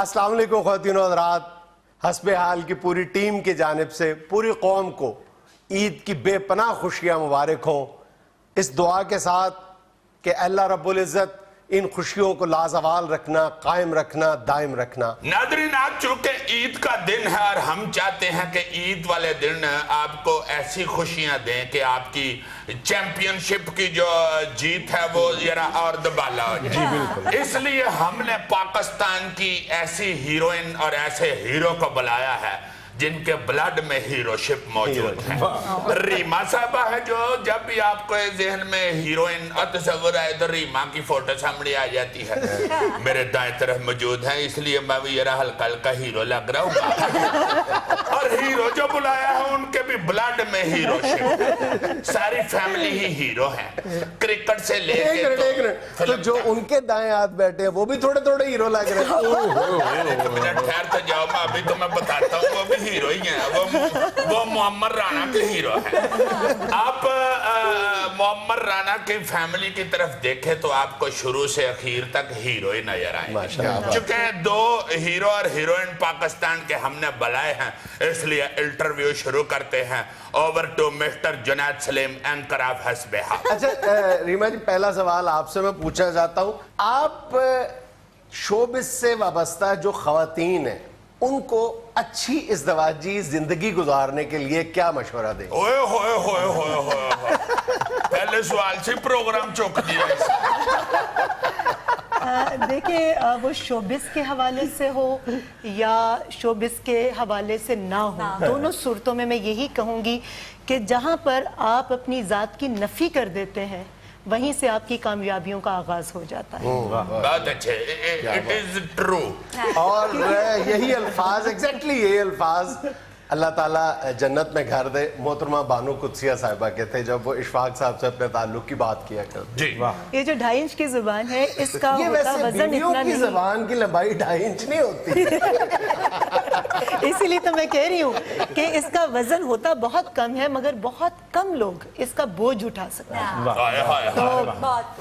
السلام علیکم خواتین و حضرات. حسب حال کی پوری ٹیم کی جانب سے پوری قوم کو عید کی بے پناہ خوشیاں مبارک ہوں، اس دعا کے ساتھ کہ اللہ رب العزت ان خوشیوں کو لازوال رکھنا، قائم رکھنا، دائم رکھنا. ناظرین، آج چونکہ عید کا دن ہے اور ہم چاہتے ہیں کہ عید والے دن آپ کو ایسی خوشیاں دیں کہ آپ کی چیمپئن شپ کی جو جیت ہے وہ ذرا اور دبالا ہو جائے. اس لیے ہم نے پاکستان کی ایسی ہیروئن اور ایسے ہیرو کو بلایا ہے جن کے بلڈ میں ہیرو شپ موجود ہے. ریما صاحبہ ہے جو جب بھی آپ کو ذہن میں ہیروئن تصور آئے تو ریما کی فوٹو سامنے آ جاتی ہے. میرے دائیں طرف موجود ہیں، اس لیے میں بھی یہ ہلکا ہلکا ہیرو لگ رہا ہوں. اور ہیرو جو بلایا ہے ان کے بھی بلڈ میں ہیرو شپ، ساری فیملی ہی ہیرو ہیں، کرکٹ سے لے کے تو جو ان کے دائیں ہاتھ بیٹھے ہیں وہ بھی تھوڑے تھوڑے ہیرو لگ رہے ہیں. ایک منٹ ٹھہر تو جاؤ، میں ابھی تمہیں بتاتا ہوں. وہ بھی ہیرو ہی ہیں، وہ محمد رانا کے ہیرو ہیں. آپ محمد رانا کی فیملی کی طرف دیکھیں تو آپ کو شروع سے اخیر تک ہیرو ہی نظر آئیں. چونکہ دو ہیرو اور ہیروئن پاکستان کے ہم نے بلائے ہیں، اس لیے انٹرویو شروع کرتے ہیں. Over to mister Junaid Saleem, anchor of Hasb Haal. اچھا ریما جی، پہلا سوال آپ سے میں پوچھنا چاہتا ہوں، آپ شوبز سے وابستہ جو خواتین ہیں ان کو اچھی ازدواجی زندگی گزارنے کے لیے کیا مشورہ دیں؟ اوئے ہوئے ہوئے ہوئے ہوئے، پہلے سوال سے پروگرام چوک دیا. دیکھیں، وہ شوبز کے حوالے سے ہو یا شوبز کے حوالے سے نہ ہو، دونوں صورتوں میں یہی کہوں گی کہ جہاں پر آپ اپنی ذات کی نفی کر دیتے ہیں وہیں سے آپ کی کامیابیوں کا آغاز ہو جاتا ہے. بات اچھے، it is true. اور یہی الفاظ، ایگزیکٹلی یہی الفاظ اللہ تعالیٰ جنت میں گھر دے محترمہ بانو قدسیہ صاحبہ کے تھے جب وہ اشفاق صاحب سے اپنے تعلق کی بات کیا کرتے. جی، یہ جو 2.5 انچ کی زبان ہے اس کا یہ ہوتا ویسے وزن بیویوں اتنا کی نہیں. زبان کی لمبائی 2.5 انچ نہیں ہوتی. اسی لیے تو میں کہہ رہی ہوں کہ اس کا وزن ہوتا بہت کم ہے، مگر بہت کم لوگ اس کا بوجھ اٹھا سکتے ہیں.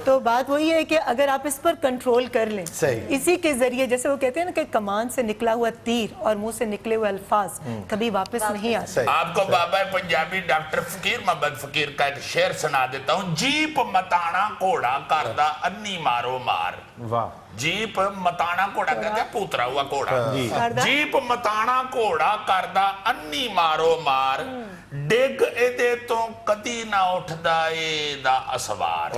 تو بات وہی ہے کہ اگر آپ اس پر کنٹرول کر لیں، اسی کے ذریعے، جیسے وہ کہتے ہیں نا کہ کمان سے نکلا ہوا تیر اور منہ سے نکلے ہوئے الفاظ کبھی واپس نہیں آتے. آپ کو بابا پنجابی ڈاکٹر فقیر محمد فقیر کا ایک شعر سنا دیتا ہوں. جیپ متانا کوڑا کردہ انی مارو مار. جیپ متانا کوڑا کہتے ہیں پوترا ہوا کوڑا. جیپ متانا کوڑا کردہ انی مارو مار. ڈگ ایدے تو کدی نہ اٹھدا اے دا اسوار.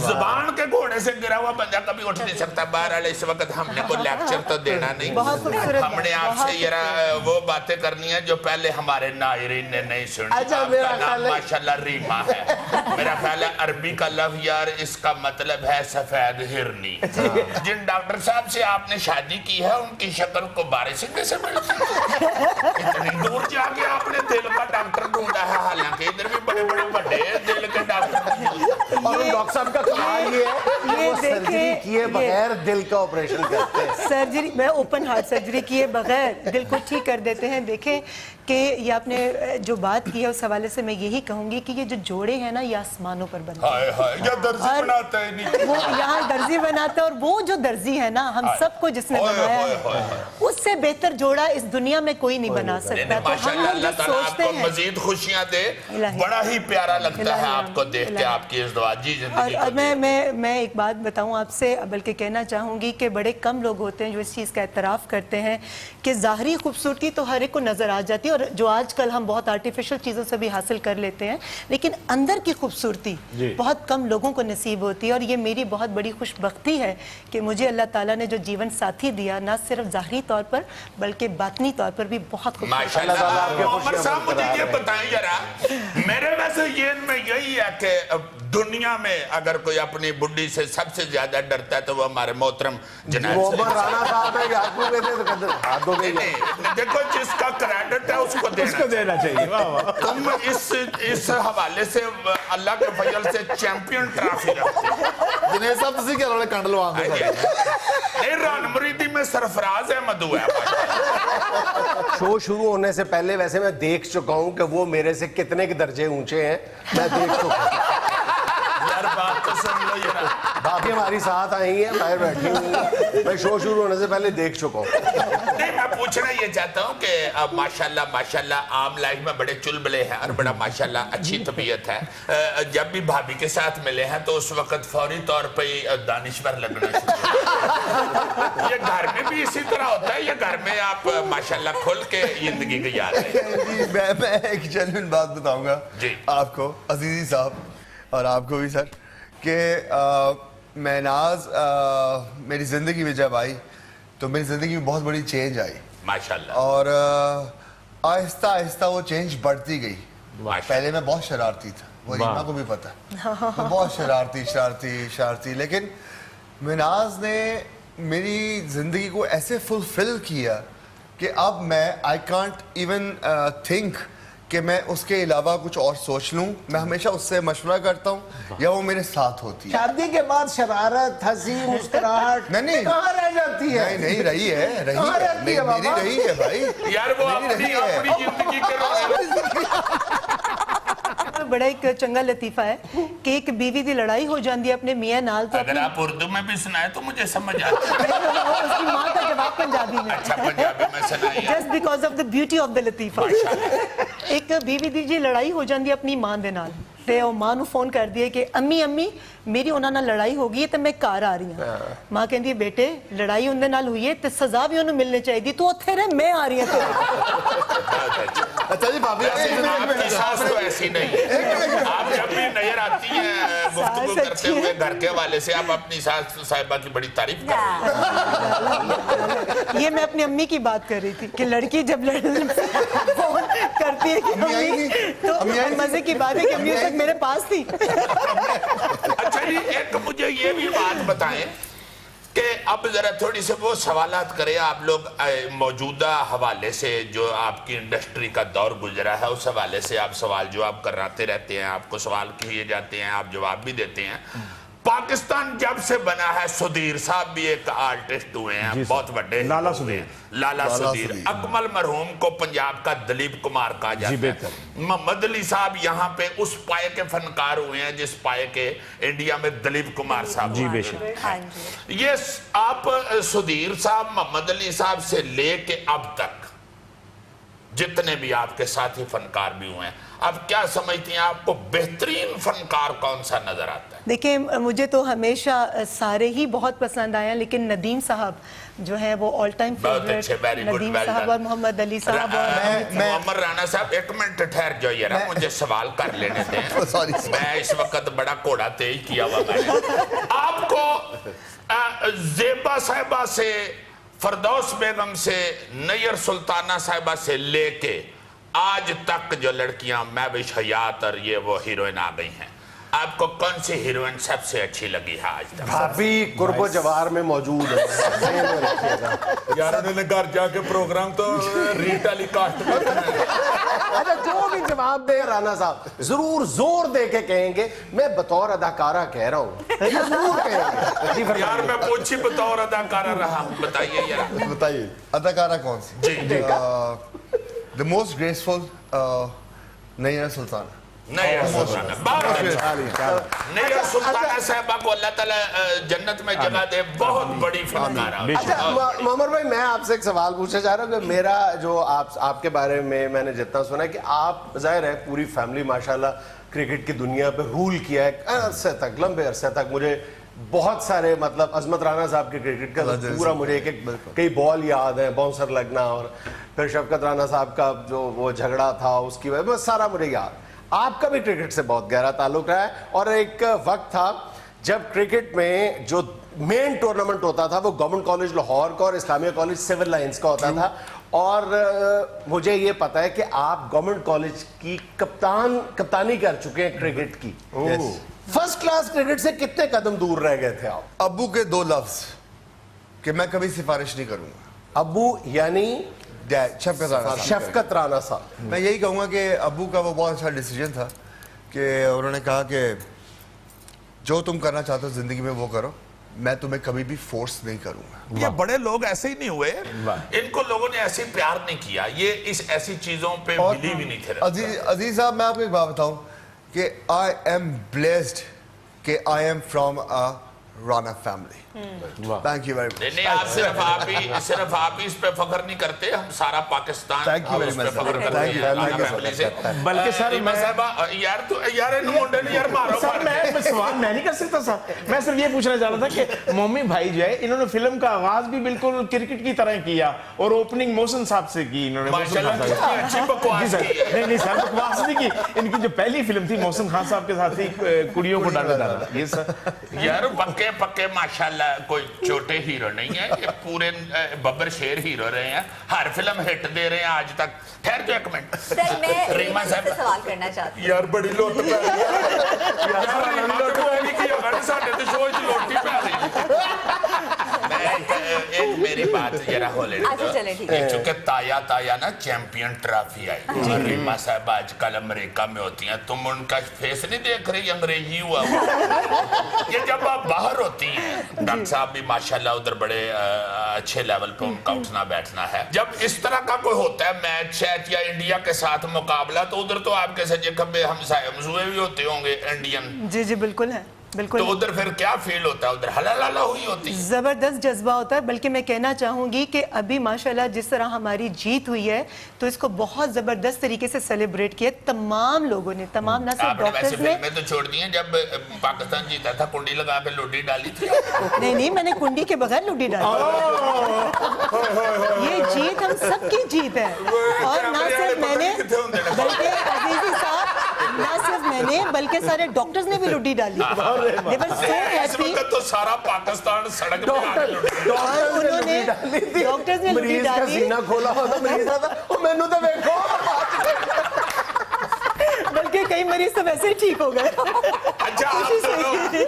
زبان کے گھوڑے سے گرا ہوا بندہ کبھی اٹھ نہیں سکتا. بہرحال اس وقت ہم نے کوئی لیکچر تو دینا نہیں، ہم نے آپ سے یہ وہ باتیں کرنی ہیں جو پہلے ہمارے ناظرین نے نہیں سنی. آپ کا نام ماشاءاللہ ریما ہے. میرا خیال ہے عربی کا لفظ یار اس کا مطلب ہے سفید ہرنی. جن ڈاکٹر صاحب سے آپ نے شادی کی ہے ان کی شکل کو بارش سے ملتی ہے. اتنی دور جا کے آپ نے دل کا ڈاکٹر ڈھونڈا ہے، حالانکہ ادھر بھی بڑے بڑے بڑے دل کے ڈاکٹر. اور ان ڈاکٹر صاحب کا کمال یہ ہے کہ وہ سرجری کیے بغیر دل کا آپریشن کرتے ہیں. سرجری میں اوپن ہارٹ سرجری کیے بغیر دل کو ٹھیک کر دیتے ہیں. دیکھیں کہ یہ آپ نے جو بات کی ہے اس حوالے سے میں یہی کہوں گی کہ یہ جو جوڑے ہیں نا یہ آسمانوں پر بنتے ہیں. یہ درزی بناتا ہے نہیں، وہ یہاں درزی بناتا ہے، اور وہ جو درزی ہے نا ہم سب کو جس نے بنایا ہے اس سے بہتر جوڑا اس دنیا میں کوئی نہیں بنا سکتا. تو ہم لوگ جو سوچتے ہیں مزید خوشیاں دے، بڑا ہی پیارا لگتا ہے آپ کو دیکھ کے آپ کی ازدواجی زندگی. اور میں ایک بات بتاؤں آپ سے، بلکہ کہنا چاہوں گی کہ بڑے کم لوگ ہوتے ہیں جو اس چیز کا اعتراف کرتے ہیں کہ ظاہری خوبصورتی تو ہر ایک کو نظر آ جاتی ہے، اور جو آج کل ہم بہت آرٹیفیشل چیزوں سے بھی حاصل کر لیتے ہیں، لیکن اندر کی خوبصورتی بہت کم لوگوں کو نصیب ہوتی ہے. اور یہ میری بہت بڑی خوش بختی ہے کہ مجھے اللہ تعالیٰ نے جو جیون ساتھی دیا، نہ صرف ظاہری طور پر بلکہ باطنی طور پر بھی بہت خوب. ماشاءاللہ. عمر صاحب مجھے یہ بتائیں ذرا، میرے ویسے یہ میں یہی ہے کہ دنیا میں اگر کوئی اپنی بڈی سے سب سے زیادہ ڈرتا ہے تو وہ ہمارے محترم جنید محمد رانا صاحب ہے کہ آپ کو کہتے ہیں ہاتھ دھو گئی. دیکھو جس کا کریڈٹ ہے اس کو دینا چاہیے. تم اس حوالے سے اللہ کے فضل سے چیمپئن ٹرافی رکھتے ہیں. جنہیں سب تسی کہہ رہے کنڈلو آن دے نہیں، ران مریدی میں سرفراز احمد ہوا ہے. شو شروع ہونے سے پہلے ویسے میں دیکھ چکا ہوں کہ وہ میرے سے کتنے کے درجے اونچے ہیں، میں دیکھ چکا ہوں. यार बात तो सुन लो ये ना। बाकी हमारी साथ आई हैं, बाहर बैठी हुई हैं, मैं शो शुरू होने से पहले देख चुका हूँ। नहीं, मैं पूछना ये चाहता हूँ कि अब माशाल्लाह माशाल्लाह आम लाइफ में बड़े चुलबुले हैं और बड़ा माशाल्लाह अच्छी तबीयत है। जब भी भाभी के साथ मिले हैं तो उस वक्त फौरी तौर पे दानिश्वर लगना शुरू। ये घर में भी इसी तरह होता है या घर में आप माशाल्लाह खुल के जिंदगी गुजार रहे हैं? मैं एक जेन्युइन बात बताऊंगा जी। आपको अजीजी साहब और आपको भी सर कि महनाज मेरी ज़िंदगी में जब आई तो मेरी ज़िंदगी में बहुत बड़ी चेंज आई माशाल्लाह और आहिस्ता आहिस्ता वो चेंज बढ़ती गई। पहले मैं बहुत शरारती था, वो रीमा को भी पता है, मैं बहुत शरारती, लेकिन महनाज ने मेरी ज़िंदगी को ऐसे फुलफिल किया कि अब मैं आई कांट इवन थिंक कि मैं उसके अलावा कुछ और सोच लूं। मैं हमेशा उससे मशवरा करता हूं या वो मेरे साथ होती है। शादी के बाद शरारत, हंसी, मुस्कुराहट नहीं कहाँ रह जाती है? नहीं रही है कहाँ रहती है मेरी बाबा? रही है भाई यार वो मेरी अपनी रही है। अपनी जिंदगी के बड़ा एक चंगा लतीफा है कि एक बीवी दी लड़ाई हो जाती है अपने मियां नाल तो अगर आप उर्दू में भी सुनाए तो मुझे समझ आता है। उसकी माँ का जवाब पंजाबी में। अच्छा पंजाबी में सुनाइए। Just because of the beauty of the लतीफा। एक बीवी दी जी लड़ाई हो जाती है अपनी मां दे नाल ते ओ मां नू फोन कर दिए कि अम्मी अम्मी मेरी उन्हां नाल लड़ाई हो गई है ते मैं घर आ रही हूं। मां कहती है बेटे लड़ाई उनदे नाल हुई है ते सजा भी उन्हें मिलनी चाहिए, तू उत्थे रह, मैं आ रही हूं। अच्छा जी भाभी आपकी सास तो ऐसी नहीं है। आप जब भी नजर आती हैं गुफ्तगू करते हुए घर के हवाले से आप अपनी सास साहिबा की बड़ी तारीफ कर रही हैं। ये मैं अपनी अम्मी की बात कर रही थी कि लड़की जब फोन करती है कि अम्मी, तो मजे की बात है कि अम्मी उस वक्त मेरे पास थी। अच्छा जी एक मुझे ये भी बात बताएं कि अब जरा थोड़ी से वो सवालात करें आप लोग मौजूदा हवाले से जो आपकी इंडस्ट्री का दौर गुजरा है उस हवाले से आप सवाल जवाब कराते रहते हैं, आपको सवाल किए जाते हैं, आप जवाब भी देते हैं। पाकिस्तान जब से बना है सुधीर साहब भी एक आर्टिस्ट हुए हैं बहुत बड़े, लाला सुधीर। लाला सुधीर, अकमल मरहूम को पंजाब का दिलीप कुमार कहा जाता है, मोहम्मद अली साहब यहाँ पे उस पाए के फनकार हुए हैं जिस पाए के इंडिया में दिलीप कुमार साहब जी बेशक। ये आप सुधीर साहब मोहम्मद अली साहब से लेके अब तक जितने भी आपके साथी फनकार भी हुए हैं, अब क्या समझती हैं आपको बेहतरीन फनकार कौन सा नजर आता है? देखिए मुझे तो हमेशा सारे ही बहुत पसंद आए, लेकिन नदीम साहब जो है वो ऑल टाइम फेवरेट, नदीम साहब और मोहम्मद अली साहब और मोहम्मद राना साहब एक मिनट ठहर जाओ यार, मुझे सवाल कर लेने दें। सॉरी मैं इस वक्त बड़ा घोड़ा तेज किया हुआ मैंने। आपको जेबा साहिबा से, फरदौस बेगम से, नैयर सुल्ताना साहिबा से लेके आज तक जो लड़कियां महविश हयात और ये वो हीरोइन आ गई हैं, आपको कौन सी हीरोइन सबसे अच्छी लगी है आज तक? भाभी कुर्बो जवार में मौजूद है। यार उन्होंने घर जाके प्रोग्राम तो रीटेलीकास्ट अच्छा जो भी जवाब दे राना साहब जरूर जोर दे के कहेंगे, मैं बतौर अदाकारा कह रहा हूँ, जरूर कहेंगे। जी फरमाइए। यार मैं पूछी बतौर अदाकारा रहा हूँ, बताइए यार। बताइए अदाकारा कौन सी? जी the most graceful Nayyar Sultana. Nayyar Sultana, बहुत अच्छा। नैयर सुल्ताना साहिबा को अल्लाह ताला जन्नत में जगह दे, बहुत बड़ी फनकार है। अच्छा मोहम्मद भाई मैं आपसे एक सवाल पूछना चाह रहा हूँ कि मेरा जो आपके बारे में मैंने जितना सुना है कि आप जाहिर है पूरी फैमिली माशाल्लाह क्रिकेट की दुनिया पे रूल किया है अरसे तक, लंबे अरसे तक। मुझे बहुत सारे मतलब अजमत राना साहब के क्रिकेट का पूरा मुझे एक कई बॉल याद है, बाउंसर लगना, और फिर शफकत राना साहब का जो वो झगड़ा था उसकी वजह बस सारा मुझे याद। आपका भी क्रिकेट से बहुत गहरा ताल्लुक रहा है और एक वक्त था जब क्रिकेट में जो मेन टूर्नामेंट होता था वो गवर्नमेंट कॉलेज लाहौर का और इस्लामिया कॉलेज सिविल लाइंस का होता था, और मुझे ये पता है कि आप गवर्नमेंट कॉलेज की कप्तानी कर चुके हैं क्रिकेट की। फर्स्ट क्लास क्रिकेट से कितने कदम दूर रह गए थे आप? अब्बू के दो लफ्ज कि मैं कभी सिफारिश नहीं करूंगा। अब्बू यानी शफकत राना साहब। मैं यही कहूँगा कि अब्बू का वो बहुत अच्छा डिसीजन था कि उन्होंने कहा कि जो तुम करना चाहते हो जिंदगी में वो करो, मैं तुम्हें कभी भी फोर्स नहीं करूंगा। ये बड़े लोग ऐसे ही नहीं हुए, इनको लोगों ने ऐसे प्यार नहीं किया, ये इस ऐसी चीजों पे बिलीव ही नहीं थे। अजीज साहब मैं आपको एक बात बताऊं कि आई एम ब्लेस्ड کہ I am from a Rana family. Thank you very much. نہیں آپ صرف آپ ہی اس پہ فخر نہیں کرتے, ہم سارا پاکستان Thank you very اس پہ much. فخر کرتے Thank you. ہیں Thank you. فیملی سے. بلکہ سر ریما صاحبہ یار انہوں منڈے نے یار مارو سر میں سوال میں نہیں کر سکتا سر, میں صرف یہ پوچھنا چاہ رہا تھا کہ مومی بھائی جو ہے انہوں نے فلم کا آغاز بھی بالکل کرکٹ کی طرح کیا اور اوپننگ محسن صاحب سے کی انہوں نے. ماشاءاللہ کتنی اچھی بکواس کی ہے. نہیں سر بکواس نہیں کی, ان کی جو پہلی فلم تھی محسن خان صاحب کے ساتھ تھی کڑیوں کو ڈالنے ڈالا. یہ سر یار پکے ماشاءاللہ کوئی چھوٹے ہیرو نہیں ہے, یہ پورے ببر شیر ہیرو رہے ہیں, ہر فلم ہٹ دے رہے ہیں آج تک. ٹھہر جو ایک منٹ, سر میں ریما سے سوال کرنا چاہتی ہوں. یار بڑی لوٹ پہ یار ریما کو نہیں کیا گھر ساڑھے تو شوئی جی لوٹی پہ رہی. ایک میری بات ذرا ہو لے رہے, چونکہ تایا نا چیمپئن ٹرافی آئی, اور ریما صاحب آج کل امریکہ میں ہوتی ہیں, تم ان کا فیس نہیں دیکھ رہی انگریزی ہوا. یہ جب آپ باہر ہوتی ہیں, ڈاکٹر صاحب بھی ماشاءاللہ ادھر بڑے اچھے لیول پہ ان کا اٹھنا بیٹھنا ہے, جب اس طرح کا کوئی ہوتا ہے میچ شیچ یا انڈیا کے ساتھ مقابلہ, تو ادھر تو آپ کے سجے کبھی ہمسائے مزوے بھی ہوتے ہوں گے انڈین. جی بالکل ہے, بالکل. تو ادھر پھر کیا فیل ہوتا ہے, ادھر ہلا ہوئی ہوتی ہے, زبردست جذبہ ہوتا ہے. بلکہ میں کہنا چاہوں گی کہ ابھی ماشاءاللہ جس طرح ہماری جیت ہوئی ہے تو اس کو بہت زبردست طریقے سے سیلیبریٹ کیا تمام لوگوں نے, تمام نہ صرف ڈاکٹرز نے. فلمیں تو چھوڑ دی ہیں, جب پاکستان جیتا تھا کنڈی لگا کے لوڈی ڈالی تھی. نہیں میں نے کنڈی کے بغیر لوڈی ڈالی. یہ جیت ہم سب کی جیت ہے, اور نہ صرف میں نے بلکہ عزیزی صاحب نہ صرف میں نے بلکہ سارے ڈاکٹرز نے بھی لوڈی ڈالی. They were so us happy. وقت تو سارا پاکستان سڑک پہ آ کے لوٹی. انہوں نے ڈاکٹرز نے لوڈی مریض کا ڈالی, سینہ کھولا ہوا تو مریض آتا وہ مینو تو دیکھو. بلکہ کئی مریض تو ویسے ہی ٹھیک ہو گئے. اچھا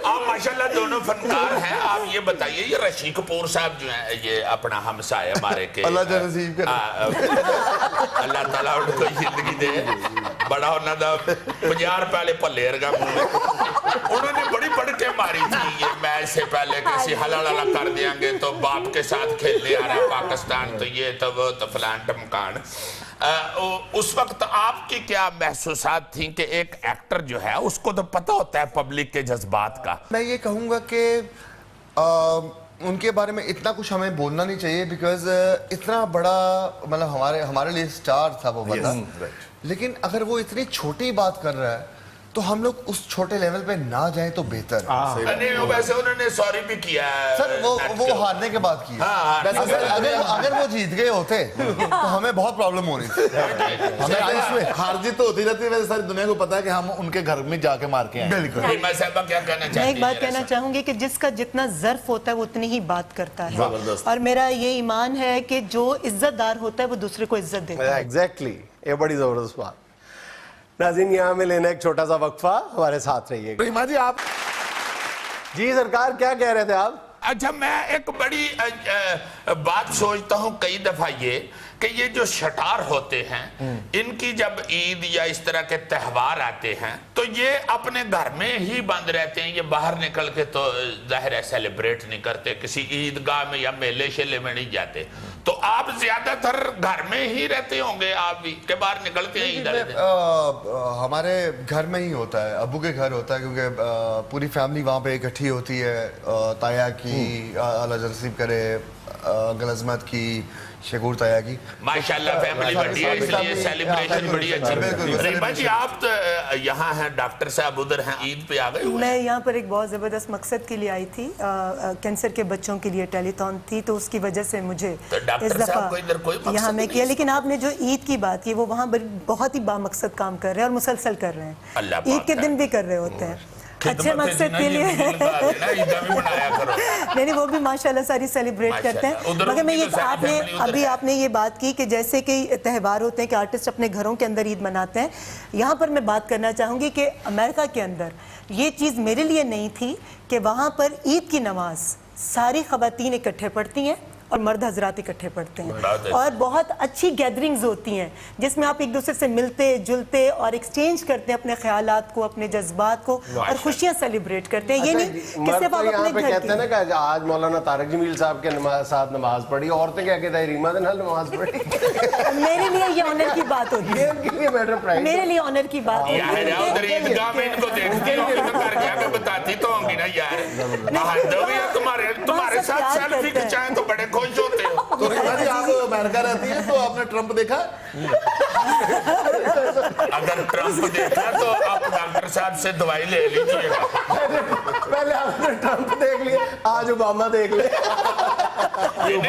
آپ ماشاءاللہ دونوں فنکار ہیں, آپ یہ بتائیے یہ رشی کپور صاحب جو ہیں یہ اپنا ہمسائے ہمارے کے, اللہ جا نصیب کرے, اللہ تعالیٰ ان کو زندگی دے, بڑا ہونا دا 50 روپے والے پلے ارگا انہوں نے بڑی بڑھ کے ماری تھی یہ میچ سے پہلے, کسی حلال کر دیں گے تو باپ کے ساتھ کھیلنے آ رہا ہے پاکستان, تو یہ تو وہ تو فلان ٹمکان. اس وقت آپ کی کیا محسوسات تھیں کہ ایک ایکٹر جو ہے اس کو تو پتہ ہوتا ہے پبلک کے جذبات کا. میں یہ کہوں گا کہ ان کے بارے میں اتنا کچھ ہمیں بولنا نہیں چاہیے, بیکاز اتنا بڑا مطلب ہمارے لیے سٹار تھا وہ بندہ, لیکن اگر وہ اتنی چھوٹی بات کر رہا ہے تو ہم لوگ اس چھوٹے لیول پہ نہ جائیں تو بہتر ہے. نہیں ویسے انہوں نے سوری بھی کیا ہے سر وہ ہارنے کے بعد کیا. ویسے سر اگر وہ جیت گئے ہوتے تو ہمیں بہت پرابلم ہو رہی تھی. ہمیں ہار جیت تو ہوتی رہتی ہے, ویسے ساری دنیا کو پتا ہے کہ ہم ان کے گھر میں جا کے مار کے آئے. بالکل. ریما صاحبہ کیا کہنا چاہتی میں ہیں؟ ایک بات کہنا چاہوں گی کہ جس کا جتنا ظرف ہوتا ہے وہ اتنی ہی بات کرتا ہے, اور میرا یہ ایمان ہے کہ جو عزت دار ہوتا ہے وہ دوسرے کو عزت دیتا ہے. ایگزیکٹلی, یہ بڑی زبردست بات. ناظرین یہاں میں لینا ایک چھوٹا سا وقفہ, ہمارے ساتھ رہیے. ریما جی آپ جی سرکار کیا کہہ رہے تھے آپ؟ اچھا میں ایک بڑی بات سوچتا ہوں کئی دفعہ یہ کہ یہ جو شٹار ہوتے ہیں ان کی جب عید یا اس طرح کے تہوار آتے ہیں تو یہ اپنے گھر میں ہی بند رہتے ہیں, یہ باہر نکل کے تو ظاہر ہے سیلیبریٹ نہیں کرتے, کسی عیدگاہ میں یا میلے شیلے میں نہیں جاتے. تو آپ زیادہ تر گھر میں ہی رہتے ہوں گے آپ بھی کہ باہر نکلتے ہیں عید والے دن؟ ہمارے گھر میں ہی ہوتا ہے, ابو کے گھر ہوتا ہے, کیونکہ پوری فیملی وہاں پہ اکٹھی ہوتی ہے. تایا کی اللہ جا نصیب کرے, انکل عظمت کی, شکور تایا کی, ماشاءاللہ فیملی بڑی ہے, اس لیے سیلیبریشن بڑی اچھی. ریما جی آپ تو یہاں ہیں, ڈاکٹر صاحب ادھر ہیں, عید پہ آ گئے ہوئے. میں یہاں پر ایک بہت زبردست مقصد کے لیے آئی تھی, کینسر کے بچوں کے لیے ٹیلی تھون تھی, تو اس کی وجہ سے مجھے اس دفعہ یہاں میں کیا. لیکن آپ نے جو عید کی بات کی وہ وہاں بہت ہی بامقصد کام کر رہے ہیں اور مسلسل کر رہے ہیں, عید کے دن بھی کر رہے ہوتے ہیں اچھے مقصد کے لیے. نہیں وہ بھی ماشاءاللہ ساری سیلیبریٹ کرتے ہیں. مگر میں یہ آپ نے یہ بات کی کہ جیسے کہ تہوار ہوتے ہیں کہ آرٹسٹ اپنے گھروں کے اندر عید مناتے ہیں, یہاں پر میں بات کرنا چاہوں گی کہ امریکہ کے اندر یہ چیز میرے لیے نہیں تھی کہ وہاں پر عید کی نماز ساری خواتین اکٹھے پڑھتی ہیں اور مرد حضرات اکٹھے پڑھتے ہیں, اور بہت اچھی گیدرنگز ہوتی ہیں جس میں آپ ایک دوسرے سے ملتے جلتے اور ایکسچینج کرتے ہیں اپنے خیالات کو, اپنے جذبات کو, اور خوشیاں سیلیبریٹ کرتے ہیں. یہ نہیں کہ صرف آپ اپنے گھر کہتے ہیں نا کہ آج مولانا طارق جمیل صاحب کے ساتھ نماز پڑھی, عورتیں کیا کہتے ہیں ریما دن حل نماز پڑھی. میرے لیے یہ آنر کی بات ہوتی ہے, میرے لیے آنر کی بات ہوتی ہے. بتاتی تو तुम्हारे साथ सेल्फी खिंचाएं तो बड़े खुश होते हो। तो रीमा जी आप अमेरिका रहती है तो आपने ट्रम्प देखा? अगर ट्रम्प देखा तो आप डॉक्टर साहब से दवाई ले लीजिएगा। पहले आपने ट्रम्प देख लिया, आज ओबामा देख ले।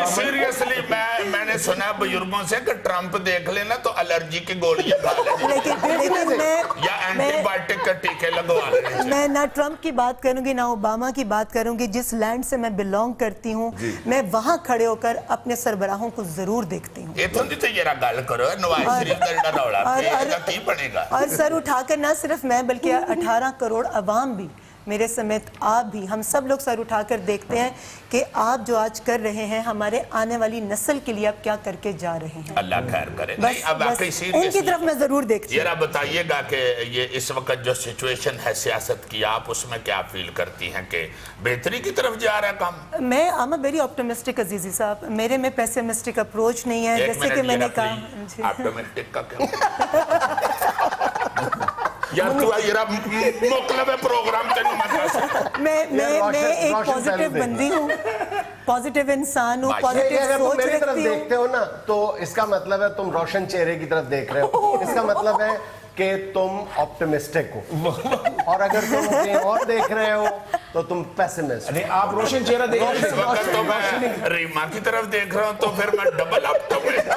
सीरियसली मैंने सुना बुजुर्गों से कि ट्रम्प देख लेना तो एलर्जी की गोलियां खा लेनी या एंटीबायोटिक के टीके लगवा लेने। मैं ना ट्रम्प की बात करूंगी ना ओबामा की बात करूंगी। जिस लैंड से मैं बिलोंग करती हूँ मैं वहाँ खड़े होकर अपने सरबराहों को जरूर देखती हूँ। इथों दी तो जरा गल करो नवाज शरीफ का जेड़ा रौला पिया की बनेगा। और सर उठाकर ना सिर्फ मैं बल्कि 18 करोड़ अवाम भी, मेरे समेत आप भी, हम सब लोग सर उठाकर देखते हैं कि आप जो आज कर रहे हैं हमारे आने वाली नस्ल के लिए आप क्या करके जा रहे हैं। अल्लाह खैर करे। बस, नहीं अब बस वाकई सीरियसली उनकी तरफ मैं जरूर देखती हूँ। जरा बताइएगा कि ये इस वक्त जो सिचुएशन है सियासत की, आप उसमें क्या फील करती हैं कि बेहतरी की तरफ जा रहा है काम? मैं आई एम वेरी ऑप्टिमिस्टिक अजीजी साहब, मेरे में पेसिमिस्टिक अप्रोच नहीं है। जैसे कि मैंने कहा ऑप्टिमिस्टिक का यार तू जरा मतलब है प्रोग्राम तेनू मत मैं एक पॉजिटिव बंदी हूँ, पॉजिटिव इंसान हूँ, पॉजिटिव अगर तुम सोच मेरी तरफ रखती हूँ। देखते हो ना तो इसका मतलब है तुम रोशन चेहरे की तरफ देख रहे हो, इसका मतलब है कि तुम ऑप्टिमिस्टिक हो। और अगर तुम कहीं और देख रहे हो तो तुम पेसिमिस्ट। नहीं आप रोशन चेहरा देख रहे इस वक्त तो मैं रीमा की तरफ देख रहा हूँ तो फिर मैं डबल ऑप्टिमिस्ट।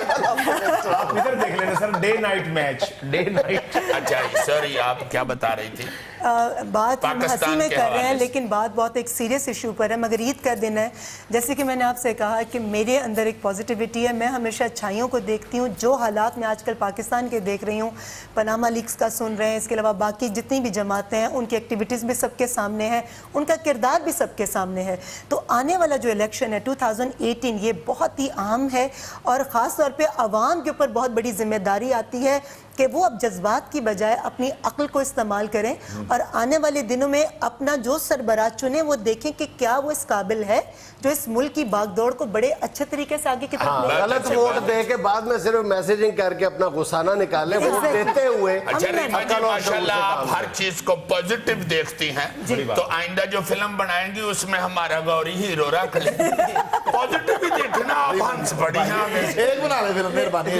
आप इधर देख लेना sir, day night match, day night. अच्छा सॉरी आप क्या बता रही थी? बात हम हंसी पाकिस्तान में के कर रहे हैं हवाले से। लेकिन बात बहुत एक सीरियस इशू पर है। मगर ईद का दिन है, जैसे कि मैंने आपसे कहा कि मेरे अंदर एक पॉजिटिविटी है। मैं हमेशा अच्छाइयों को देखती हूँ। जो हालात मैं आजकल पाकिस्तान के देख रही हूँ, पनामा लीक्स का सुन रहे हैं, इसके अलावा बाकी जितनी भी जमातें हैं उनकी एक्टिविटीज़ भी सबके सामने है, उनका किरदार भी सबके सामने है। तो आने वाला जो इलेक्शन है 2018 ये बहुत ही अहम है और ख़ास तौर पर आवाम के ऊपर बहुत बड़ी जिम्मेदारी आती है कि वो अब जज्बात की बजाय अपनी अक्ल को इस्तेमाल करें और आने वाले दिनों में अपना जो सरबराह चुने वो देखें कि क्या वो इस काबिल है जो इस मुल्क की भागदौड़ को बड़े अच्छे तरीके से आगे की तरफ ले जाए। गलत वोट दे के बाद में सिर्फ मैसेजिंग करके अपना गुस्सा ना निकाले, वोट देते हुए। अच्छा रीमा जी माशाल्लाह आप हर चीज को पॉजिटिव देखती हैं, तो आइंदा जो फिल्म बनाएंगी उसमें हमारा गौरी हीरो रख ले। पॉजिटिव ही देखना आप हंस पड़ी हैं आगे से। एक बना ले फिर मेहरबानी।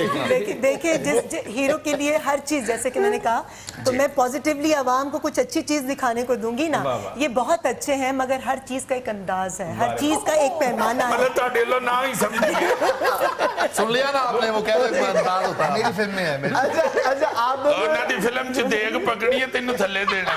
देखिए जिस हीरो के लिए हर चीज, जैसे कि मैंने कहा, तो मैं पॉजिटिवली आवाम को कुछ अच्छी चीज दिखाने को दूंगी ना। ये बहुत अच्छे हैं मगर हर चीज का एक अंदाज है, हर चीज का एक पैमाना है। मतलब ताड़े लो ना ही समझिए। सुन लिया ना आपने, वो कह रहे अंदाज होता है। मेरी फिल्म में है मेरी। अच्छा आप ਉਹਨਾਂ ਦੀ ਫਿਲਮ 'ਚ ਦੇਗ ਪਕੜੀ ਹੈ ਤੈਨੂੰ ਥੱਲੇ ਦੇਣਾ।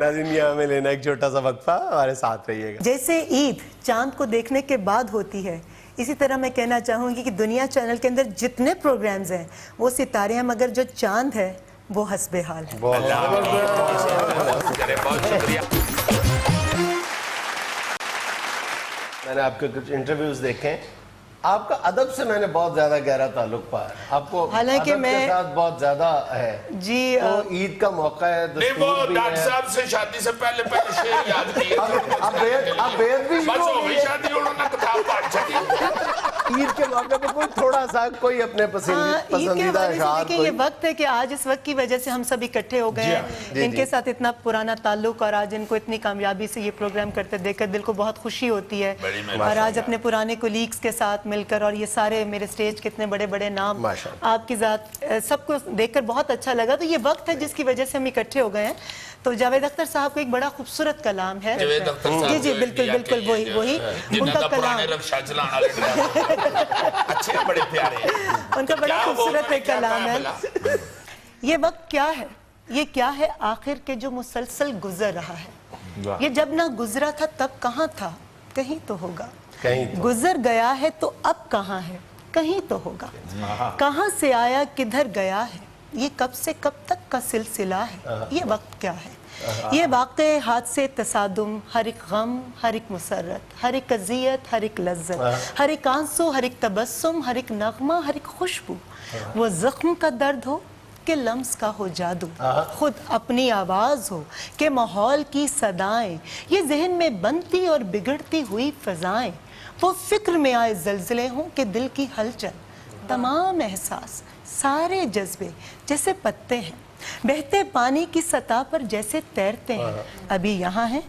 नाज़रीन यहाँ में लेना एक छोटा सा वक्फा, हमारे साथ रहिएगा। जैसे ईद चांद को देखने के बाद होती है, इसी तरह मैं कहना चाहूंगी कि दुनिया चैनल के अंदर जितने प्रोग्राम्स हैं वो सितारे हैं मगर जो चांद है वो हस्बे हाल है। बहुत शुक्रिया। मैंने आपके कुछ इंटरव्यूज देखे, आपका अदब से मैंने बहुत ज्यादा गहरा ताल्लुक पाया, आपको हालांकि अदब मैं- के साथ बहुत ज्यादा है जी तो ईद का मौका है, नहीं वो दस्तूर भी डॉक्टर है। साहब से शादी से पहले शेर याद किए। अब बेद भी बस शुरू हो हो गई गई है। शादी, उन्होंने किताब पढ़ छड़ी। ईद के मौके पे कोई थोड़ा सा कोई अपने ईद के पसंदीदा हवाले से अशार देखिए ये वक्त है कि आज इस वक्त की वजह से हम सब इकट्ठे हो गए हैं। इनके साथ इतना पुराना ताल्लुक और आज इनको इतनी कामयाबी से ये प्रोग्राम करते देखकर दिल को बहुत खुशी होती है। बड़ी मेहरबानी। और आज अपने पुराने कोलीग्स के साथ मिलकर और ये सारे मेरे स्टेज के इतने बड़े बड़े नाम माशाअल्लाह। आपकी जात सबको देखकर बहुत अच्छा लगा। तो ये वक्त है जिसकी वजह से हम इकट्ठे हो गए हैं। तो जावेद अख्तर साहब का एक बड़ा खूबसूरत कलाम है। जावेद अख्तर साहब जी जी बिल्कुल बिल्कुल वही उनका कलाम, रक्षा चलाने वाले अच्छे बड़े प्यारे हैं। उनका बड़ा क्या वो खूबसूरत मैंने एक क्या कलाम कहा है। भला? ये वक्त क्या है, ये क्या है आखिर के जो मुसलसल गुजर रहा है। ये जब ना गुजरा था तब कहाँ था, कहीं तो होगा। कहीं तो। गुजर गया है तो अब कहाँ है, कहीं तो होगा। कहाँ से आया किधर गया है, ये कब से कब तक का सिलसिला है। ये वक्त क्या है, ये वाक़े हादसे तसादुम, हर एक गम, हर एक मुसर्रत, हर एक अज़ियत, हर एक लज्जत, हर एक आंसू, हर एक तबस्सुम, हर एक नगमा, हर एक खुशबू। वो ज़ख्म का दर्द हो कि लम्स का हो जादू, खुद अपनी आवाज़ हो कि माहौल की सदाएं, ये जहन में बनती और बिगड़ती हुई फ़ज़ाएं, वो फिक्र में आए ज़लज़ले हों कि दिल की हलचल, तमाम एहसास, सारे जज्बे जैसे पत्ते हैं, बहते पानी की सतह पर जैसे तैरते हैं, अभी यहाँ हैं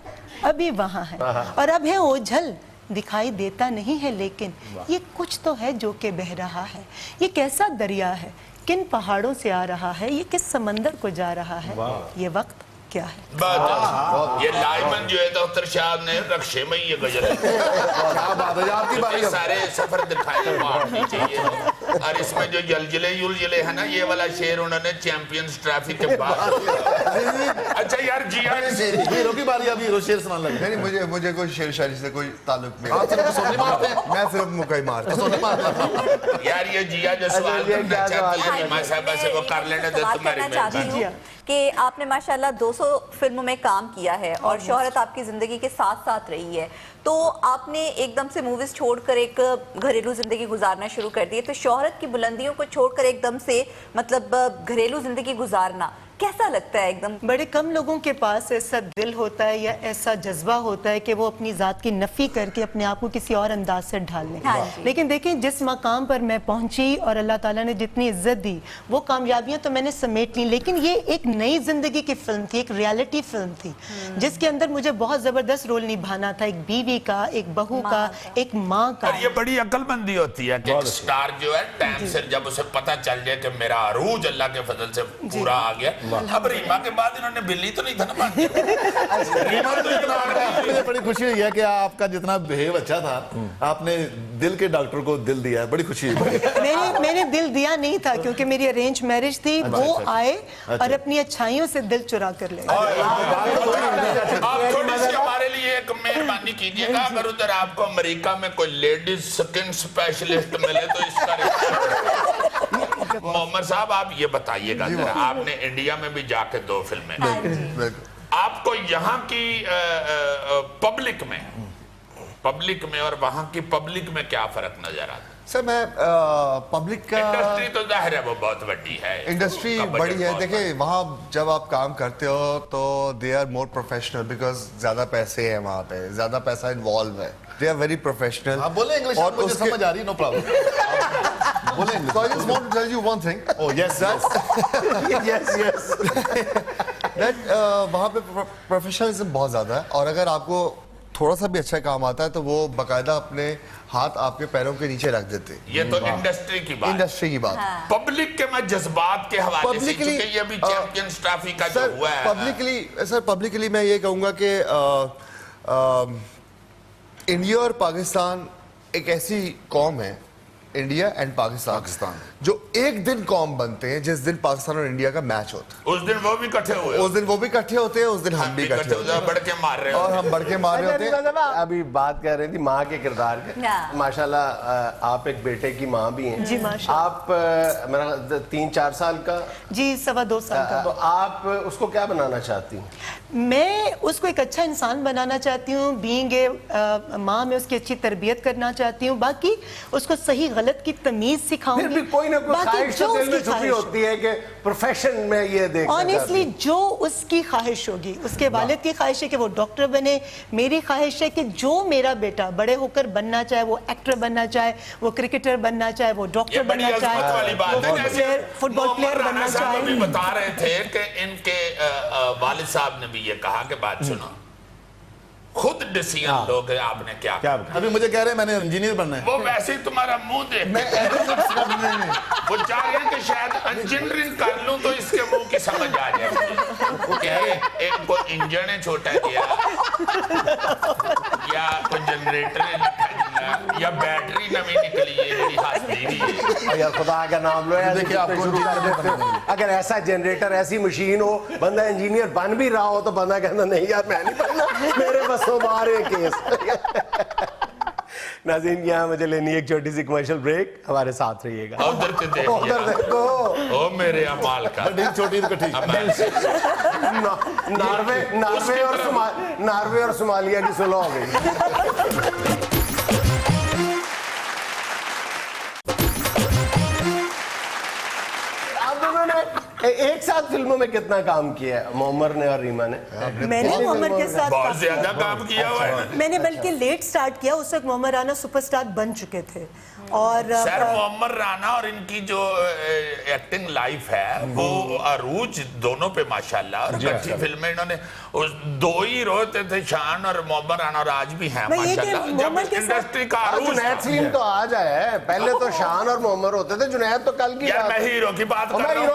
अभी वहाँ हैं, और अब है ओझल दिखाई देता नहीं है, लेकिन ये कुछ तो है जो कि बह रहा है। ये कैसा दरिया है, किन पहाड़ों से आ रहा है, ये किस समंदर को जा रहा है, ये वक्त क्या है। बात ये लाइमन जो है डॉक्टर शाह ने रक्षे में ये गजल क्या बात है, आपकी बारी अब। सारे सफर दिखाए मारनी चाहिए, और इसमें जो जलजले युलजले है ना, ये वाला शेर उन्होंने चैंपियंस ट्रॉफी के बाद। अच्छा यार जिया हीरो की बारी, अभी हीरो शेर सुनाने लगे। नहीं, मुझे कोई शेर शायरी से कोई ताल्लुक नहीं आप सिर्फ सोने मारते हैं, मैं सिर्फ मुक्का ही मारता हूँ। सोने मारते हैं। यार ये जिया जो सवाल करना चाहती है रीमा साहबा से वो कर लेने दे सवाल तुम्हारी करना चाहती मेहरबानी। हूँ कि आपने माशाल्लाह 200 फिल्मों में काम किया है और शोहरत आपकी ज़िंदगी के साथ साथ रही है, तो आपने एकदम से मूवीज़ छोड़कर एक घरेलू ज़िंदगी गुजारना शुरू कर दी है। तो शोहरत की बुलंदियों को छोड़कर एकदम से मतलब घरेलू ज़िंदगी गुजारना कैसा लगता है? एकदम बड़े कम लोगों के पास ऐसा दिल होता है या ऐसा जज्बा होता है कि वो अपनी ज़ात की नफ़ी करके अपने आप को किसी और अंदाज से ढाल लें। हाँ जी। लेकिन देखें, जिस मकाम पर मैं पहुंची और अल्लाह ताला ने जितनी इज्जत दी, वो कामयाबियां तो मैंने समेट ली, लेकिन ये एक नई जिंदगी की फिल्म थी, एक रियलिटी फिल्म थी, जिसके अंदर मुझे बहुत ज़बरदस्त रोल निभाना था, एक बीवी का, एक बहू का, एक माँ का। और ये बड़ी अक्लमंदी होती है कि स्टार जो है टाइम से जब उसे पता चल जाए कि मेरा अरूज अल्लाह के फजल से पूरा आ गया। अब रीमा के बाद इन्होंने बिल्ली तो नहीं था ना मान रीमा तो इतना मुझे बड़ी खुशी हुई है कि आपका जितना बिहेव अच्छा था, आपने दिल के डॉक्टर को दिल दिया है, बड़ी खुशी हुई। मैंने दिल दिया नहीं था, क्योंकि मेरी अरेंज मैरिज थी। वो आए और अपनी अच्छाइयों से दिल चुरा कर ले। आप थोड़ी सी हमारे लिए एक मेहरबानी कीजिएगा, अगर उधर आपको अमेरिका में कोई लेडीज स्किन स्पेशलिस्ट मिले तो इसका मोहम्मद साहब आप ये बताइएगा जरा, आपने इंडिया में भी जाके 2 फिल्में, आपको यहाँ की पब्लिक में और वहाँ की पब्लिक में क्या फर्क नजर आता है? सर मैं पब्लिक का इंडस्ट्री तो जाहिर है वो बहुत बड़ी है, इंडस्ट्री बड़ी है। देखिए वहाँ जब आप काम करते हो तो they are more professional, because ज्यादा पैसे हैं वहाँ पे, ज्यादा पैसा इन्वॉल्व है, दे आर वेरी प्रोफेशनल। आप बोले इंग्लिश, और मुझे समझ आ रही, नो प्रॉब्लम। बोले English. So I just want to tell you one thing. Oh yes, yes. That वहाँ पे प्रोफेशनलिज्म बहुत ज़्यादा है, और अगर आपको थोड़ा सा भी अच्छा काम आता है तो वो बाकायदा अपने हाथ आपके पैरों के नीचे रख देते हैं। ये तो इंडस्ट्री की बात, इंडस्ट्री की बात। पब्लिक के मैं जज्बात के हवाले से, क्योंकि ये भी चैंपियंस ट्रॉफी का जो हुआ है पब्लिकली मैं ये कहूँगा कि इंडिया और पाकिस्तान एक ऐसी कौम है, इंडिया एंड पाकिस्तान, जो एक दिन कौम बनते हैं जिस दिन पाकिस्तान और इंडिया का मैच होता है। उस दिन वो भी इकट्ठे हुए, उस दिन वो भी इकट्ठे होते हैं, उस दिन हम भी इकट्ठे होते हैं, बढ़ के मार रहे और हम बढ़ के मार रहे होते हैं। अभी बात कर रही थी माँ के किरदार के। हाँ। माशाल्लाह आप एक बेटे की माँ भी हैं। जी, माशाल्लाह। आप मेरा 3-4 साल का, जी 2.25 साल का। तो आप उसको क्या बनाना चाहती हैं? मैं उसको एक अच्छा इंसान बनाना चाहती हूँ, बीइंग ए माँ मैं उसकी अच्छी तरबियत करना चाहती हूँ, बाकी उसको सही गलत की तमीज सिखाऊंगी। फिर भी कोई ना कोई ख्वाहिश तो दिल में छुपी होती है कि प्रोफेशन में ये देखना ऑनेस्टली जो उसकी ख्वाहिश होगी, उसके वालिद की ख्वाहिश है कि वो डॉक्टर बने, मेरी ख्वाहिश है कि जो मेरा बेटा बड़े होकर बनना चाहे, वो एक्टर बनना चाहे, वो क्रिकेटर बनना चाहे, वो डॉक्टर बनना चाहे, वो फुटबॉल प्लेयर बनना चाहे। भी बता रहे थे कि इनके वालिद साहब ने भी ये कहा कि बात सुनो, खुद डिसीजन लोग आपने क्या अभी मुझे कह रहे हैं मैंने इंजीनियर बनना है। वो वैसे ही तुम्हारा मुंह देख वो चाह रहे हैं कि शायद इंजीनियरिंग कर लूं तो इसके मुंह की समझ आ जाए। वो कह रहे एक को इंजन है छोटा दिया, या कोई जनरेटर या बैटरी नवी निकली है मेरी हाथ दीदी। यार खुदा का नाम लो यार, देखिए आपको शुरू कर देते हो। अगर ऐसा जनरेटर ऐसी मशीन हो, बंदा इंजीनियर बन भी रहा हो तो बंदा कहना नहीं यार मैं नहीं बनना, मेरे बस तो मारे केस। नाज़रीन यहाँ मुझे लेनी एक छोटी सी कमर्शियल ब्रेक, हमारे साथ रहिएगा। उधर से उधर देखो, ओ मेरे अमाल का छोटी कठी नार्वे और सोमालिया की सुलह हो गई। एक साथ फिल्मों में कितना काम किया है मोहम्मद ने और रीमा ने? मैंने मोहम्मद के साथ बहुत ज्यादा काम किया हुआ है। मैंने बल्कि लेट स्टार्ट किया, उस वक्त मोहम्मद राना सुपरस्टार बन चुके थे और सर मोहम्मद राना और इनकी जो एक्टिंग लाइफ है वो अरूज दोनों पे माशाल्लाह, और अच्छी फिल्में इन्होंने दो ही हीरो थे, शान और मोहम्मद राना, और आज भी हैं माशाल्लाह। जब इंडस्ट्री का अरूज जुनैद सलीम तो आज है, पहले तो शान और मोहम्मद होते थे, जुनैद तो कल की यार मैं हीरो की बात कर रहा हूँ,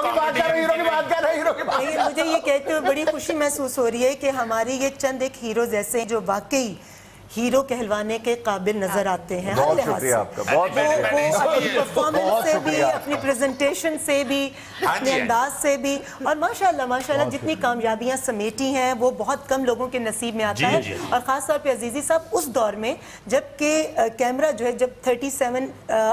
मुझे ये कहते हुए बड़ी खुशी महसूस हो रही है कि हमारी ये चंद एक हीरोज ऐसे हैं जो वाकई हीरो कहलवाने के काबिल नजर आते हैं। बहुत शुक्रिया आपका, बहुत अपनी परफॉर्मेंस से भी, अपनी प्रेजेंटेशन से भी, अपने अंदाज से भी, और माशाल्लाह माशाल्लाह जितनी कामयाबियां समेटी हैं वो बहुत कम लोगों के नसीब में आता है। और ख़ास तौर पे अजीज़ी साहब उस दौर में जबकि कैमरा जो है, जब 37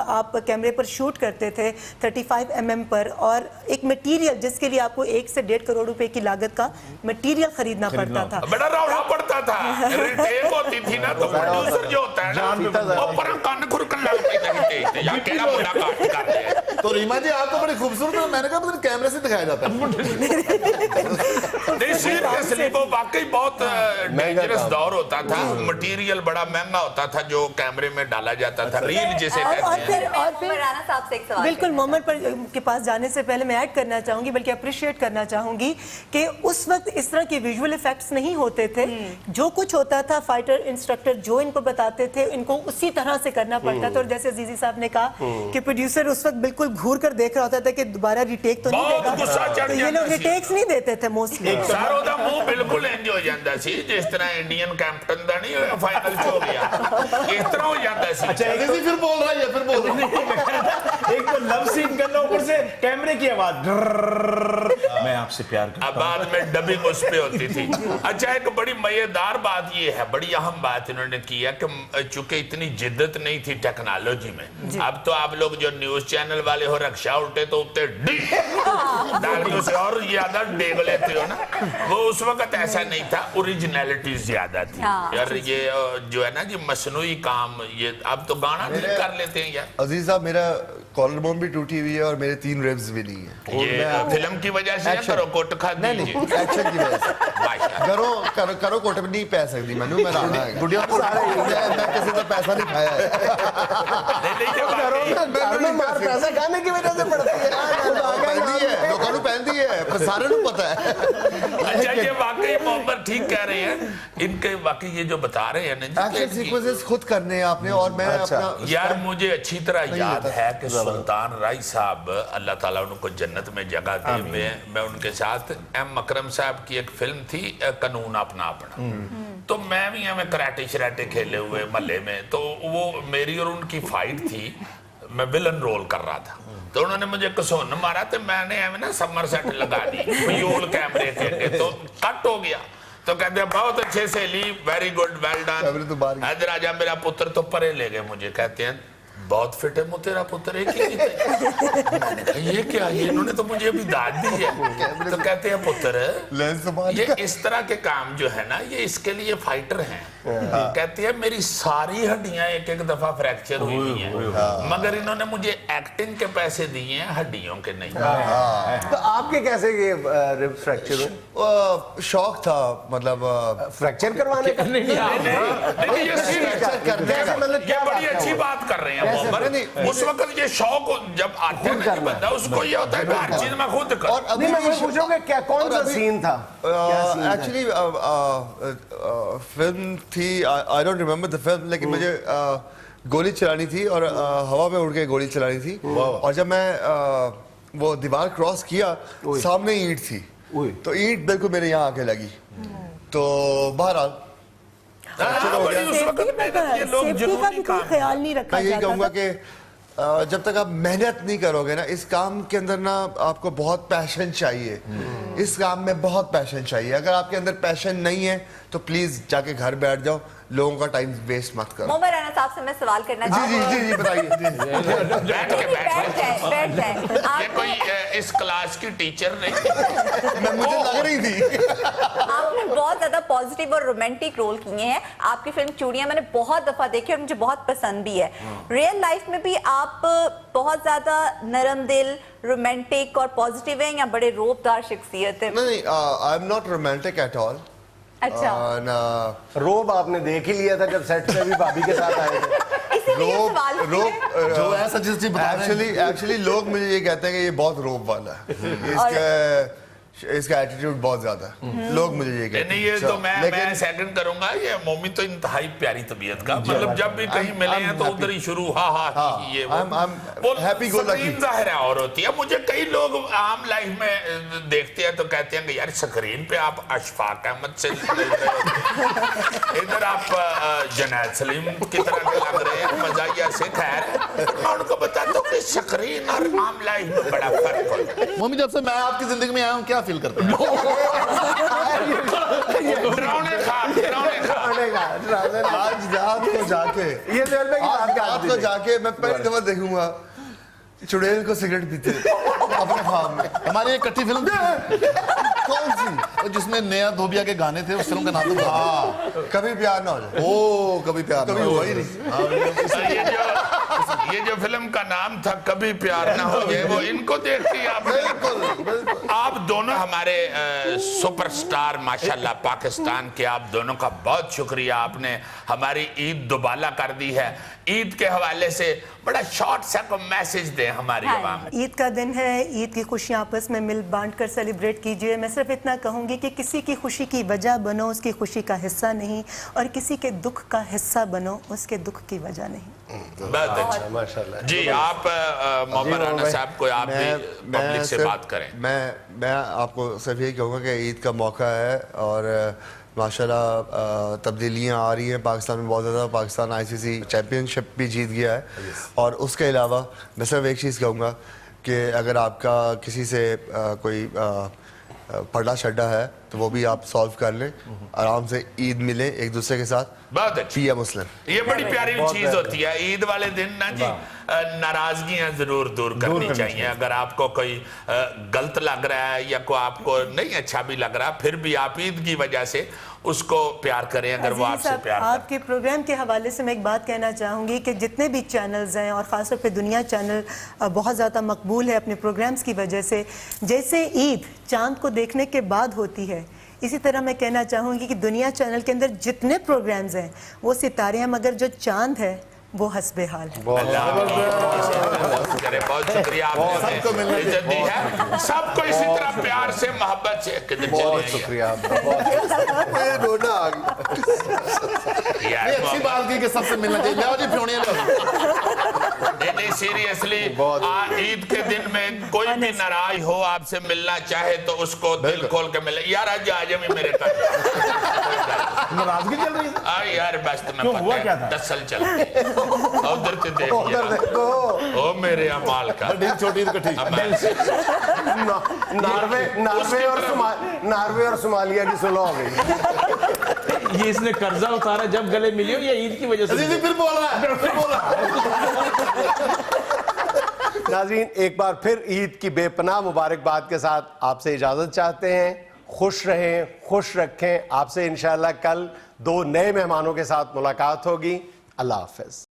आप कैमरे पर शूट करते थे 35 mm पर, और एक मटीरियल जिसके लिए आपको 1 से 1.5 करोड़ रुपए की लागत का मटीरियल खरीदना पड़ता था, बड़ा रौला पड़ता था, रिटेक होती थी ना, तो प्रोड्यूसर जो होता है ना वो पर कान खुरकन लग पड़ते थे, या केड़ा बड़ा काट कर दे। तो रीमा जी आप तो बड़ी खूबसूरत है, मैंने कहा पता नहीं कैमरे से दिखाया जाता है। नहीं सीरियसली वो वाकई बहुत डेंजरस दौर होता था, मटेरियल बड़ा महंगा होता था जो कैमरे में डाला जाता था, रील जिसे कहते हैं। और फिर राना साहब से एक सवाल बिल्कुल मोहम्मद पर के पास जाने से पहले मैं ऐड करना चाहूंगी, बल्कि अप्रिशिएट करना चाहूंगी कि उस वक्त इस तरह के विजुअल इफेक्ट्स नहीं होते थे। जो कुछ होता था फाइटर इंस्ट्रक्टर जो इनको बताते थे इनको उसी तरह से करना पड़ता था। और जैसे अजीजी साहब ने कहा कि प्रोड्यूसर उस वक्त बिल्कुल घूर कर देख रहा होता था कि दोबारा रिटेक तो नहीं देगा, तो ये लोग रिटेक्स नहीं देते थे मोस्टली। सर ਉਹਦਾ ਮੂੰਹ ਬਿਲਕੁਲ ਇੰਜ ਹੋ ਜਾਂਦਾ ਸੀ ਜਿਸ ਤਰ੍ਹਾਂ ਇੰਡੀਅਨ ਕੈਪਟਨ ਦਾ ਨਹੀਂ ਹੋਇਆ ਫਾਈਨਲ ਚ ਹੋ ਗਿਆ, ਇਸ ਤਰ੍ਹਾਂ ਹੋ ਜਾਂਦਾ ਸੀ। अच्छा फिर बोल रहा है, फिर बोल रहा है। एक तो लव सीन करना, ऊपर से कैमरे की आवाज, मैं आपसे प्यार करता हूं। अब बाद में डबिंग उस पे होती थी। अच्छा एक बड़ी मजेदार बात ये है, बड़ी अहम बात इन्होंने की है कि चूंकि इतनी जिद्दत नहीं थी टेक्नोलॉजी में, अब तो आप लोग जो न्यूज चैनल वाले हो रक्षा उल्टे तो उठते डालियों से और ज्यादा डेग लेते हो ना, वो उस वक्त ऐसा नहीं था, ओरिजिनलिटी ज्यादा थी यार। ये जो है ना जी मसनूई काम, ये अब तो गाना भी कर लेते हैं यार। अजीज साहब मेरा कॉलर बोन भी टूटी हुई है और मेरे 3 रिब्स भी नहीं है। ये फिल्म की वजह से करो कोट खा दीजिए, एक्शन की वजह से करो कोट भी नहीं पै सकती मैनू, मैं राणा है गुड़िया को सारे मैं किसी का पैसा नहीं खाया है। पैसा खाने की वजह से पड़ती है, लोगों को पहनती है, सारे को पता है। अच्छा ये वाकई मोहम्मद ठीक कह रहे हैं, इनके वाकई ये जो बता रहे हैं ना एक्शन सीक्वेंसेस खुद करने हैं आपने, और मैं अपना यार मुझे अच्छी तरह याद है कि सुल्तान राय साहब अल्लाह ताला उनको जन्नत में जगह दे, मैं उनके साथ एम अकरम साहब की एक फिल्म थी कानून अपना अपना, तो मैं भी हमें कराटे शराटे खेले हुए महल्ले में, तो वो मेरी और उनकी फाइट थी, मैं विलन रोल कर रहा था, तो उन्होंने मुझे कसोन मारा, तो मैंने हमें ना समर सेट लगा दी मयूल कैमरे के, तो कट हो गया, तो कहते हैं बहुत अच्छे से ली, very good, well done, Haider आजा मेरा पुत्र, तो परे ले गए मुझे, कहते हैं बहुत फिट है तेरा पुत्र, एक ही मैंने कहा ये क्या, ये इन्होंने तो मुझे अभी दाद दी है, तो कहते हैं पुत्र ये इस तरह के काम जो है ना ये इसके लिए फाइटर हैं, कहती है मेरी सारी हड्डियां एक एक दफा फ्रैक्चर हुई हुई हैं, मगर इन्होंने मुझे एक्टिंग के पैसे दिए हैं, हड्डियों के नहीं। तो आपके कैसे ये रिब फ्रैक्चर हुए? शौक था, मतलब फ्रैक्चर करवाने का? नहीं ये बड़ी अच्छी बात कर रहे हैं मोहम्मद, उस वक्त ये शौक जब आते हैं बंदा उसको ये होता है कि हर चीज में खुद कर। और अभी मैं पूछूंगा क्या कौन सा सीन था? एक्चुअली फिल्म थी, I don't remember the film, लेकिन मुझे गोली चलानी थी और हवा में उड़ के गोली चलानी थी, और जब मैं वो दीवार क्रॉस किया सामने ईंट थी, तो ईंट बिल्कुल मेरे यहाँ आके लगी, तो बहरहाल सेफ्टी का भी कोई ख्याल नहीं रखा मैं यही जाता कहूँगा था। कि जब तक आप मेहनत नहीं करोगे ना इस काम के अंदर ना, आपको बहुत पैशन चाहिए, इस काम में बहुत पैशन चाहिए। अगर आपके अंदर पैशन नहीं है तो प्लीज जाके घर बैठ जाओ, लोगों का टाइम वेस्ट मत करो। मोहम्मद राना साहब से मैं सवाल करना चाहूंगी। जी बताइए। बैठ जाए। ये कोई इस क्लास की टीचर नहीं, मुझे लग रही थी। आपने बहुत ज्यादा पॉजिटिव और रोमांटिक रोल किए हैं। आपकी फिल्म चूड़ियां मैंने बहुत दफा देखी और मुझे बहुत पसंद भी है। रियल लाइफ में भी आप बहुत ज्यादा नरम दिल, रोमांटिक और पॉजिटिव हैं या बड़े रोबदार शख्सियत है? नहीं, I am not romantic at all. अच्छा, रोब आपने देख ही लिया था जब सेट पे भी भाभी के साथ आए थे। इसीलिए सवाल रोब जो है सच्ची सच्ची बता रहे हैं। एक्चुअली लोग मुझे ये कहते हैं कि ये बहुत रोब वाला है, इसका एटीट्यूड बहुत ज्यादा है, लोग मुझे ये कहते नहीं, हैं। ये तो मैं सेकंड करूंगा। ये मोमी तो इंतहाई प्यारी तबीयत का, मतलब जब भी कहीं मिले हैं तो उधर ही शुरू ये वो हैप्पी गो लकी। स्क्रीन ज़ाहिर है और होती है। मुझे कई लोग आम लाइफ में देखते हैं तो कहते हैं कि यार स्क्रीन पे आप अशफाक अहमद से मिल रहे हो, इधर आप जुनैद सलीम की तरह के लग रहे हैं, मजाहिया से। खैर, मैं उनको बताता हूँ कि स्क्रीन और आम लाइफ में बड़ा फर्क होता है। मम्मी जब से मैं आपकी जिंदगी में आया हूँ क्या फील करते हैं? डरावने खा आज रात को जाके मैं पहली दफा देखूंगा चुड़ैल को सिगरेट पीते अपने ख्वाब में। हमारी एक इकट्ठी फिल्म थी, कौन सी? वो जिसमें नया धोबिया के गाने थे, उस फिल्म का नाम था कभी प्यार ना हो जाए। ओ कभी प्यार कभी हुआ ही नहीं। ये जो फिल्म का नाम था कभी प्यार ना हो जाए, वो इनको देख के आप दोनों हमारे सुपरस्टार माशाल्लाह पाकिस्तान के, आप दोनों का बहुत शुक्रिया। आपने हमारी ईद दुबाला कर दी है। ईद के हवाले से बड़ा शॉर्ट सा को मैसेज दें हमारी आवाम। ईद का दिन है, ईद की खुशियाँ आपस में मिल बांट कर सेलिब्रेट कीजिए। मैं सिर्फ इतना कहूँगी कि किसी की खुशी की वजह बनो, उसकी खुशी का हिस्सा नहीं, और किसी के दुख का हिस्सा बनो, उसके दुख की वजह नहीं। बहुत अच्छा माशाल्लाह जी। आप मोहम्मद राना साहब को आप भी पब्लिक से बात करें। मैं आपको सिर्फ यही कहूँगा कि ईद का मौका है और माशाल्लाह तब्दीलियाँ आ रही हैं पाकिस्तान में बहुत ज़्यादा। पाकिस्तान ICC चैम्पियनशिप भी जीत गया है, और उसके अलावा मैं सिर्फ एक चीज़ कहूँगा कि अगर आपका किसी से कोई पड़ा शड्डा है तो वो भी आप सॉल्व कर लें, आराम से ईद मिले एक दूसरे के साथ। बहुत अच्छी, पिया मुस्लिम, ये बड़ी प्यारी चीज होती है। ईद वाले दिन ना जी नाराजगियां जरूर दूर करनी चाहिए। अगर आपको कोई गलत लग रहा है या कोई आपको नहीं अच्छा भी लग रहा, फिर भी आप ईद की वजह से उसको प्यार करें। अगर वो आपसे प्यार करें। आपके प्रोग्राम के हवाले से मैं एक बात कहना चाहूँगी कि जितने भी चैनल्स हैं, और ख़ासतौर पे दुनिया चैनल बहुत ज़्यादा मकबूल है अपने प्रोग्राम्स की वजह से। जैसे ईद चांद को देखने के बाद होती है, इसी तरह मैं कहना चाहूँगी कि दुनिया चैनल के अंदर जितने प्रोग्राम्स हैं वो सितारे हैं, मगर जो चांद है वो हस्बे हाल है। बहुत शुक्रिया, आपने इज्जत दी है। सबको इसी तरह प्यार से मोहब्बत से बहुत शुक्रिया आपका। ये अच्छी बात की कि सबसे मिलना चाहिए। ले आओ जी फ्योनियां ले आओ। नहीं सीरियसली, ईद के दिन में कोई भी नाराज हो आपसे मिलना चाहे तो उसको दिल खोल के मिले। यार आज आ जाए मेरे घर, नाराजगी चल रही है यार बस तुम्हें क्यों, हुआ क्या था? दसल चल उधर से देख ओ मेरे अमाल का बड़ी छोटी इकट्ठी। नार्वे और सोमालिया की सुलह हो गई। ये इसने कर्जा उतारा जब गले मिली हो या ईद की वजह से? फिर बोल रहा है, फिर बोल रहा है। नाज़रीन, एक बार फिर ईद की बेपनाह मुबारकबाद के साथ आपसे इजाज़त चाहते हैं। खुश रहें, खुश रखें। आपसे इंशाअल्लाह कल 2 नए मेहमानों के साथ मुलाकात होगी। अल्लाह हाफ़िज़।